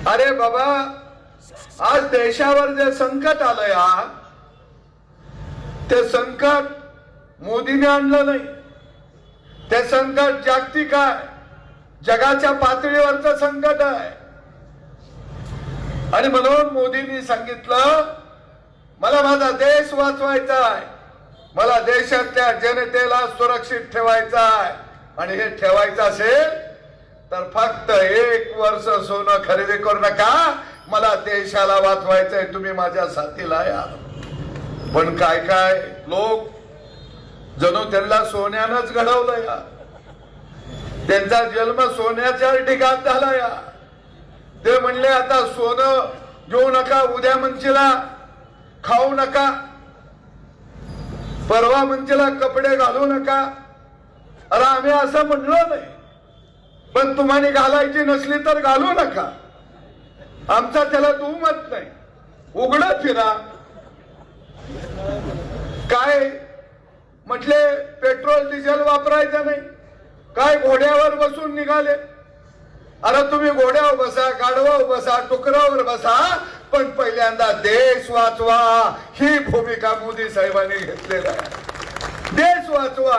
अरे बाबा, आज देशावर जे संकट आलंय ते संकट मोदीने आणलं नाही. ते संकट जागतिक आहे, जगाच्या पातळीवरचं संकट आहे. आणि म्हणून मोदींनी सांगितलं, मला माझा देश वाचवायचा आहे, मला देशातल्या जनतेला सुरक्षित ठेवायचा आहे. आणि हे ठेवायचं असेल तर फक्त 1 वर्ष सोनं खरेदी करू नका, मला देशाला वाचवायचंय, तुम्ही माझ्या साथीला या. पण काय काय लोक जणू त्यांना सोन्यानंच घडवलं या. त्यांचा जन्म सोन्याच्या ठिकाण झाला या. ते म्हणले आता सोनं घेऊ नका, उद्या मंचीला खाऊ नका, परवा मंचीला कपडे घालू नका. अरे आम्ही असं म्हणलो नाही, पण तुम्हाला घालायची नसली तर घालू नका, आमचा त्याला दुमत नाही. उघडं फिरा. काय म्हटले, पेट्रोल डिझेल वापरायचं नाही, काय घोड्यावर बसून निघाले. अरे तुम्ही घोड्यावर बसा, गाढवावर बसा, टुकरावर बसा, पण पहिल्यांदा देश वाचवा ही भूमिका मोदी साहेबांनी घेतलेली आहे. देश वाचवा.